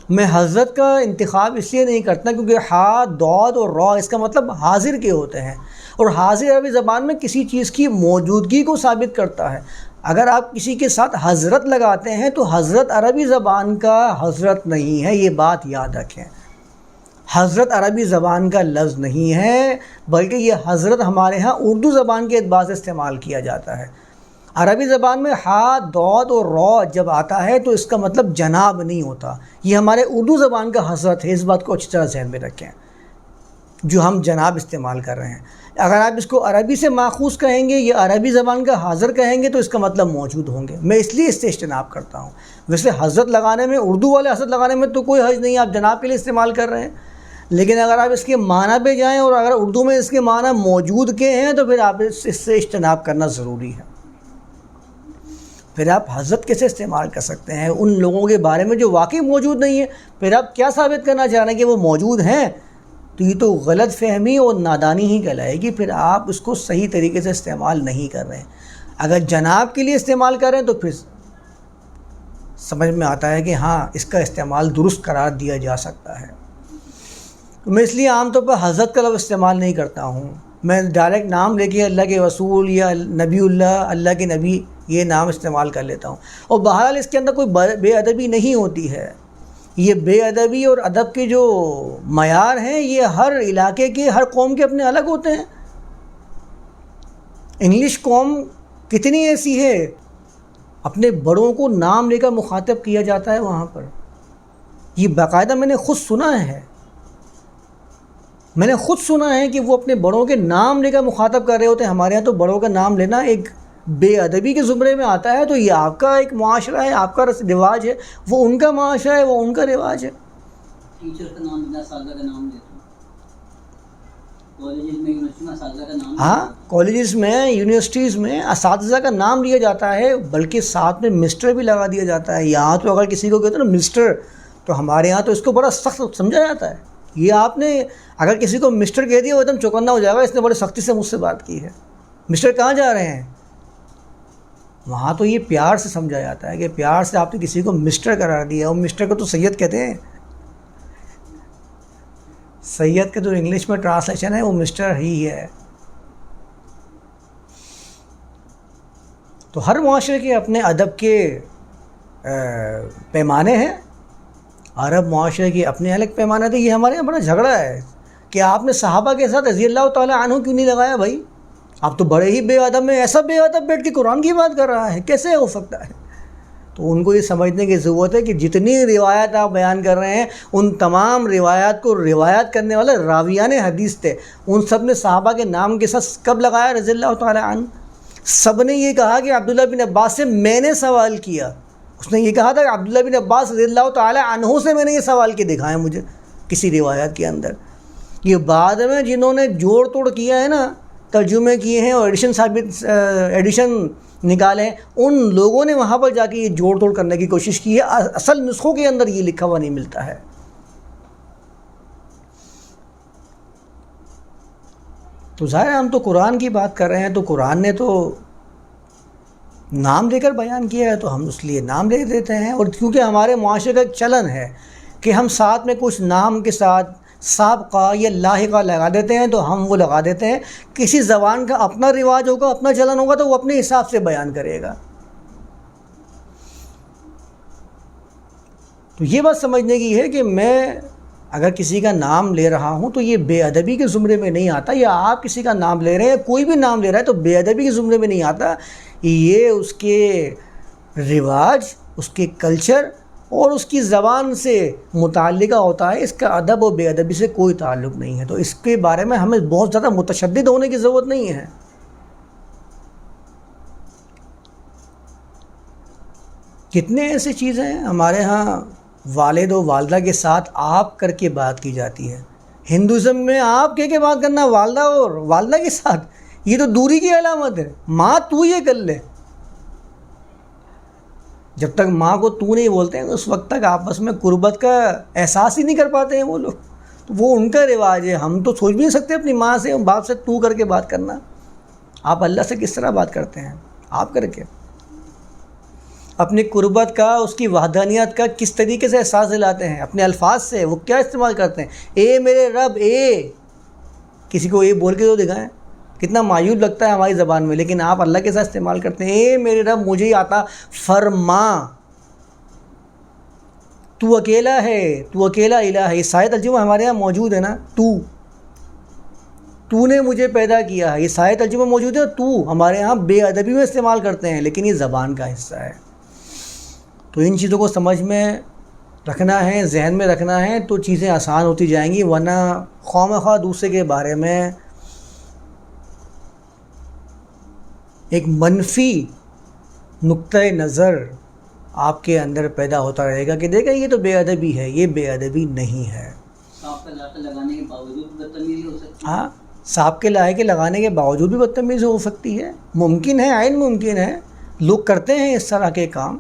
میں حضرت کا انتخاب اس لیے نہیں کرتا کیونکہ ہا، داد اور را اس کا مطلب حاضر کے ہوتے ہیں، اور حاضر عربی زبان میں کسی چیز کی موجودگی کو ثابت کرتا ہے۔ اگر آپ کسی کے ساتھ حضرت لگاتے ہیں تو حضرت عربی زبان کا حضرت نہیں ہے، یہ بات یاد رکھیں۔ حضرت عربی زبان کا لفظ نہیں ہے، بلکہ یہ حضرت ہمارے ہاں اردو زبان کے اعتبار سے استعمال کیا جاتا ہے۔ عربی زبان میں ہا، داد اور را جب آتا ہے تو اس کا مطلب جناب نہیں ہوتا، یہ ہمارے اردو زبان کا حضرت ہے، اس بات کو اچھی طرح ذہن میں رکھیں جو ہم جناب استعمال کر رہے ہیں۔ اگر آپ اس کو عربی سے ماخوذ کہیں گے یا عربی زبان کا حاضر کہیں گے تو اس کا مطلب موجود ہوں گے، میں اس لیے اس سے اجتناب کرتا ہوں۔ ویسے حضرت لگانے میں، اردو والے حضرت لگانے میں تو کوئی حرج نہیں، آپ جناب کے لیے استعمال کر رہے ہیں، لیکن اگر آپ اس کے معنی پہ جائیں اور اگر اردو میں اس کے معنی موجود کے ہیں تو پھر آپ اس سے اجتناب کرنا ضروری ہے۔ پھر آپ حضرت کیسے استعمال کر سکتے ہیں ان لوگوں کے بارے میں جو واقعی موجود نہیں ہے؟ پھر آپ کیا ثابت کرنا چاہ رہے ہیں کہ وہ موجود ہیں؟ تو یہ تو غلط فہمی اور نادانی ہی کہلائے گی، پھر آپ اس کو صحیح طریقے سے استعمال نہیں کر رہے ہیں۔ اگر جناب کے لیے استعمال کریں تو پھر سمجھ میں آتا ہے کہ ہاں اس کا استعمال درست قرار دیا جا سکتا ہے۔ میں اس لیے عام طور پر حضرت کا لفظ استعمال نہیں کرتا ہوں، میں ڈائریکٹ نام لے کے اللہ کے رسول یا نبی اللہ، اللہ کے نبی، یہ نام استعمال کر لیتا ہوں۔ اور بہرحال اس کے اندر کوئی بے ادبی نہیں ہوتی ہے، یہ بے ادبی اور ادب کے جو معیار ہیں یہ ہر علاقے کے، ہر قوم کے اپنے الگ ہوتے ہیں۔ انگلش قوم کتنی ایسی ہے، اپنے بڑوں کو نام لے کر مخاطب کیا جاتا ہے وہاں پر، یہ باقاعدہ میں نے خود سنا ہے، میں نے خود سنا ہے کہ وہ اپنے بڑوں کے نام لے کر مخاطب کر رہے ہوتے ہیں۔ ہمارے ہاں تو بڑوں کا نام لینا ایک بے ادبی کے زمرے میں آتا ہے، تو یہ آپ کا ایک معاشرہ ہے، آپ کا رواج ہے، وہ ان کا معاشرہ ہے، وہ ان کا رواج ہے۔ ٹیچر کا نام لینا، اساتذہ کا نام لیتا کالجز میں، یونیورسٹی میں اساتذہ کا نام، ہاں کالجز میں، یونیورسٹیز میں اساتذہ کا نام لیا جاتا ہے، بلکہ ساتھ میں مسٹر بھی لگا دیا جاتا ہے۔ یہاں تو اگر کسی کو کہتے ہیں نا مسٹر، تو ہمارے ہاں تو اس کو بڑا سخت سمجھا جاتا ہے۔ یہ آپ نے اگر کسی کو مسٹر کہہ دیا وہ ایک دم چوکنا ہو جائے گا، اس نے بڑے سختی سے مجھ سے بات کی ہے، مسٹر کہاں جا رہے ہیں؟ وہاں تو یہ پیار سے سمجھا جاتا ہے کہ پیار سے آپ نے کسی کو مسٹر قرار دیا، اور مسٹر کو تو سید کہتے ہیں، سید کے جو انگلش میں ٹرانسلیشن ہے وہ مسٹر ہی ہے۔ تو ہر معاشرے کے اپنے ادب کے پیمانے ہیں، عرب معاشرے کے اپنے الگ پیمانے تھے۔ یہ ہمارے یہاں بڑا جھگڑا ہے کہ آپ نے صحابہ کے ساتھ رضی اللہ تعالیٰ عنہ کیوں نہیں لگایا بھائی؟ آپ تو بڑے ہی بے ادب میں، ایسا بے ادب بیٹھ کے قرآن کی بات کر رہا ہے، کیسے ہو سکتا ہے؟ تو ان کو یہ سمجھنے کی ضرورت ہے کہ جتنی روایات آپ بیان کر رہے ہیں ان تمام روایات کو روایت کرنے والے راویان حدیث تھے، ان سب نے صحابہ کے نام کے ساتھ کب لگایا رضی اللہ تعالیٰ عنہ؟ سب نے یہ کہا کہ عبداللہ بن عباس سے میں نے سوال کیا، اس نے یہ کہا تھا کہ عبداللہ بن عباس رضی اللہ تعالیٰ عنہ سے میں نے یہ سوال کے دکھایا مجھے کسی روایت کے اندر۔ یہ بعد میں جنہوں نے جوڑ توڑ کیا ہے نا، ترجمے کیے ہیں اور ایڈیشن نکالے ہیں، ان لوگوں نے وہاں پر جا کے یہ جوڑ توڑ کرنے کی کوشش کی ہے، اصل نسخوں کے اندر یہ لکھا ہوا نہیں ملتا ہے۔ تو ظاہر ہے ہم تو قرآن کی بات کر رہے ہیں، تو قرآن نے تو نام دے کر بیان کیا ہے تو ہم اس لیے نام دے دیتے ہیں، اور کیونکہ ہمارے معاشرے کا ایک چلن ہے کہ ہم ساتھ میں کچھ نام کے ساتھ سابقہ یا لاحقہ لگا دیتے ہیں، تو ہم وہ لگا دیتے ہیں۔ کسی زبان کا اپنا رواج ہوگا، اپنا چلن ہوگا تو وہ اپنے حساب سے بیان کرے گا۔ تو یہ بات سمجھنے کی ہے کہ میں اگر کسی کا نام لے رہا ہوں تو یہ بے ادبی کے زمرے میں نہیں آتا، یا آپ کسی کا نام لے رہے ہیں، کوئی بھی نام لے رہا ہے تو بے ادبی کے زمرے میں نہیں آتا، یہ اس کے رواج، اس کے کلچر اور اس کی زبان سے متعلقہ ہوتا ہے، اس کا ادب و بے ادبی سے کوئی تعلق نہیں ہے۔ تو اس کے بارے میں ہمیں بہت زیادہ متشدد ہونے کی ضرورت نہیں ہے۔ کتنے ایسی چیزیں ہیں ہمارے ہاں والد و والدہ کے ساتھ آپ کر کے بات کی جاتی ہے۔ ہندوازم میں آپ کہہ کے بات کرنا والدہ اور والدہ کے ساتھ، یہ تو دوری کی علامت ہے۔ ماں تو یہ کر لے، جب تک ماں کو تو نہیں بولتے ہیں اس وقت تک آپس میں قربت کا احساس ہی نہیں کر پاتے ہیں وہ لوگ، تو وہ ان کا رواج ہے۔ ہم تو سوچ بھی نہیں سکتے اپنی ماں سے، باپ سے تو کر کے بات کرنا۔ آپ اللہ سے کس طرح بات کرتے ہیں؟ آپ کر کے۔ اپنی قربت کا، اس کی وحدانیت کا کس طریقے سے احساس دلاتے ہیں اپنے الفاظ سے. وہ کیا استعمال کرتے ہیں؟ اے میرے رب، اے. کسی کو اے بول کے تو دکھائیں، کتنا معیوب لگتا ہے ہماری زبان میں، لیکن آپ اللہ کے ساتھ استعمال کرتے ہیں اے میرے رب مجھے عطا فرما. تو اکیلا ہے، تو اکیلا الہ ہے. یہ سارے ترجمہ ہمارے یہاں موجود ہے نا. تو نے مجھے پیدا کیا ہے، یہ سارے ترجمہ موجود ہے. تو ہمارے ہاں بے ادبی میں استعمال کرتے ہیں، لیکن یہ زبان کا حصہ ہے. تو ان چیزوں کو سمجھ میں رکھنا ہے، ذہن میں رکھنا ہے، تو چیزیں آسان ہوتی جائیں گی. ورنہ خواہ دوسرے کے بارے میں ایک منفی نقطۂ نظر آپ کے اندر پیدا ہوتا رہے گا کہ دیکھیں یہ تو بے ادبی ہے. یہ بے ادبی نہیں ہے. صاف کا لاکھ لگانے کے باوجود بدتمیزی ہو سکتی ہے. ہاں، سانپ کے لائے کے لگانے کے باوجود بھی بدتمیزی ہو سکتی ہے. ممکن ہے، عین ممکن ہے. لوگ کرتے ہیں اس طرح کے کام.